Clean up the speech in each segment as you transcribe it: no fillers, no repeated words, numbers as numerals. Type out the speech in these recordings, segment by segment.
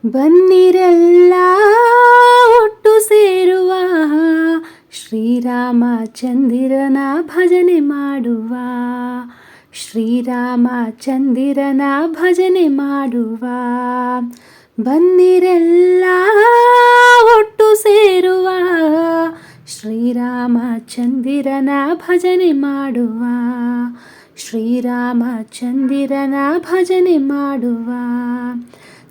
ಬನ್ನಿರೆಲ್ಲ ಒಟ್ಟು ಸೇರುವ ಶ್ರೀರಾಮಚಂದಿರನ ಭಜನೆ ಮಾಡುವ. ಶ್ರೀರಾಮಚಂದಿರನ ಭಜನೆ ಮಾಡುವ. ಬನ್ನಿರೆಲ್ಲ ಒಟ್ಟು ಸೇರುವ ಶ್ರೀರಾಮಚಂದಿರನ ಭಜನೆ ಮಾಡುವ. ಶ್ರೀರಾಮಚಂದಿರನ ಭಜನೆ ಮಾಡುವ.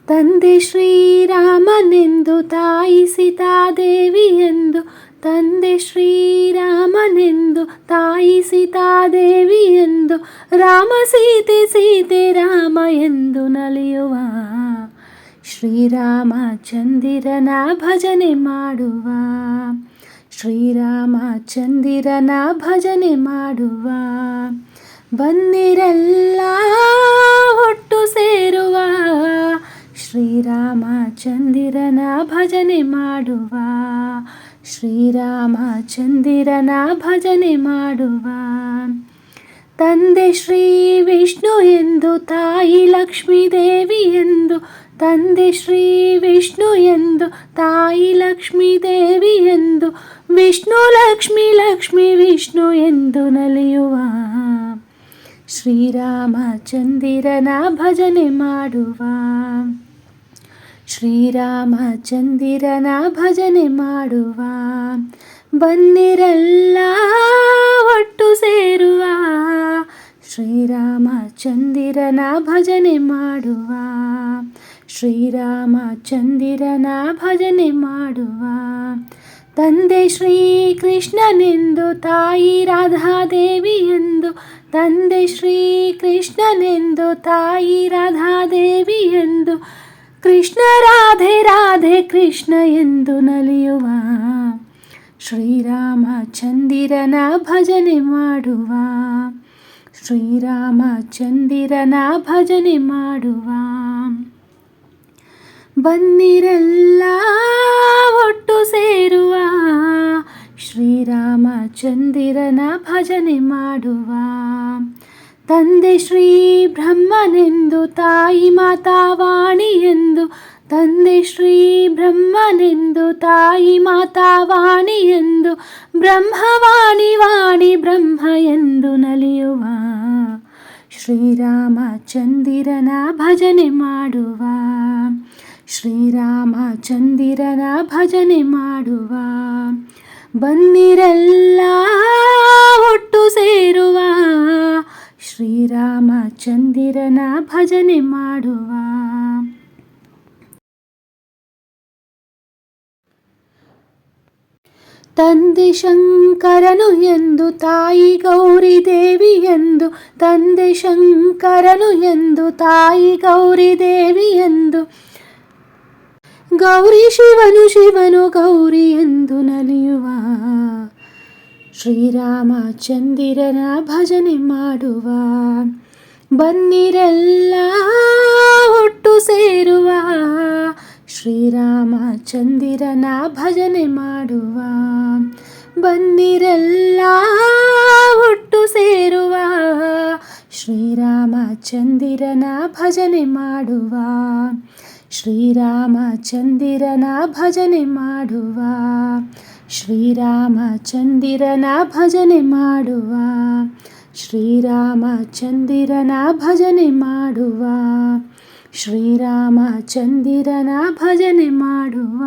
ತಂದೆ ಶ್ರೀರಾಮನೆಂದು ತಾಯಿ ಸೀತಾದೇವಿಯೆಂದು, ತಂದೆ ಶ್ರೀರಾಮನೆಂದು ತಾಯಿ ಸೀತಾದೇವಿಯೆಂದು, ರಾಮ ಸೀತೆ ಸೀತೆ ರಾಮ ಎಂದು ನಲಿಯುವ. ಶ್ರೀರಾಮಚಂದಿರನ ಭಜನೆ ಮಾಡುವ. ಶ್ರೀರಾಮಚಂದಿರನ ಭಜನೆ ಮಾಡುವ. ಬನ್ನಿರೆಲ್ಲ ಒಟ್ಟು ಸೇರುವ ಶ್ರೀರಾಮಚಂದಿರನ ಭಜನೆ ಮಾಡುವ. ಶ್ರೀರಾಮಚಂದಿರನ ಭಜನೆ ಮಾಡುವ. ತಂದೆ ಶ್ರೀ ವಿಷ್ಣು ಎಂದು ತಾಯಿ ಲಕ್ಷ್ಮೀ ದೇವಿ ಎಂದು, ತಂದೆ ಶ್ರೀ ವಿಷ್ಣು ಎಂದು ತಾಯಿ ಲಕ್ಷ್ಮೀ ದೇವಿ ಎಂದು, ವಿಷ್ಣು ಲಕ್ಷ್ಮಿ ಲಕ್ಷ್ಮಿ ವಿಷ್ಣು ಎಂದು ನಲಿಯುವ. ಶ್ರೀರಾಮಚಂದಿರನ ಭಜನೆ ಮಾಡುವ. ಶ್ರೀರಾಮಚಂದಿರನ ಭಜನೆ ಮಾಡುವ. ಬನ್ನಿರೆಲ್ಲ ಒಟ್ಟು ಸೇರುವ ಶ್ರೀರಾಮಚಂದಿರನ ಭಜನೆ ಮಾಡುವ. ಶ್ರೀರಾಮಚಂದಿರನ ಭಜನೆ ಮಾಡುವ. ತಂದೆ ಶ್ರೀ ಕೃಷ್ಣನೆಂದು ತಾಯಿ ರಾಧಾದೇವಿ ಎಂದು, ತಂದೆ ಶ್ರೀ ಕೃಷ್ಣನೆಂದು ತಾಯಿ ರಾಧಾದೇವಿ ಎಂದು, ಕೃಷ್ಣ ರಾಧೆ ರಾಧೆ ಕೃಷ್ಣ ಎಂದು ನಲಿಯುವ. ಶ್ರೀರಾಮಚಂದಿರನ ಭಜನೆ ಮಾಡುವ. ಶ್ರೀರಾಮಚಂದಿರನ ಭಜನೆ ಮಾಡುವ. ಬನ್ನಿರೆಲ್ಲ ಒಟ್ಟು ಸೇರುವ ಶ್ರೀರಾಮಚಂದಿರನ ಭಜನೆ ಮಾಡುವ. ತಂದೆ ಶ್ರೀ ಬ್ರಹ್ಮನೆಂದು ತಾಯಿ ಮಾತಾವಾಣಿ ಎಂದು, ತಂದೆ ಶ್ರೀ ಬ್ರಹ್ಮನೆಂದು ತಾಯಿ ಮಾತಾವಾಣಿ ಎಂದು, ಬ್ರಹ್ಮವಾಣಿ ವಾಣಿ ಬ್ರಹ್ಮ ಎಂದು ನಲಿಯುವ. ಶ್ರೀರಾಮಚಂದಿರನ ಭಜನೆ ಮಾಡುವ. ಶ್ರೀರಾಮಚಂದಿರನ ಭಜನೆ ಮಾಡುವ. ಬನ್ನಿರೆಲ್ಲ ಒಟ್ಟು ಸೇರುವ ಶ್ರೀರಾಮಚಂದಿರನ ಭಜನೆ ಮಾಡುವ. ತಂದೆ ಶಂಕರನು ಎಂದು ತಾಯಿ ಗೌರಿ ದೇವಿ ಎಂದು, ತಂದೆ ಶಂಕರನು ಎಂದು ತಾಯಿ ಗೌರಿ ದೇವಿ ಎಂದು, ಗೌರಿ ಶಿವನು ಶಿವನು ಗೌರಿ ಎಂದು ನಲಿಯುವ. ಶ್ರೀರಾಮಚಂದಿರನ ಭಜನೆ ಮಾಡುವ. ಬನ್ನಿರೆಲ್ಲ ಒಟ್ಟು ಸೇರುವ ಶ್ರೀರಾಮಚಂದಿರನ ಭಜನೆ ಮಾಡುವ. ಬನ್ನಿರೆಲ್ಲ ಒಟ್ಟು ಸೇರುವ ಶ್ರೀರಾಮಚಂದಿರನ ಭಜನೆ ಮಾಡುವ. ಶ್ರೀರಾಮಚಂದಿರನ ಭಜನೆ ಮಾಡುವ. ಶ್ರೀರಾಮಚಂದಿರನ ಭಜನೆ ಮಾಡುವ. ಶ್ರೀರಾಮಚಂದಿರನ ಭಜನೆ ಮಾಡುವ. ಶ್ರೀರಾಮಚಂದಿರನ ಭಜನೆ ಮಾಡುವ.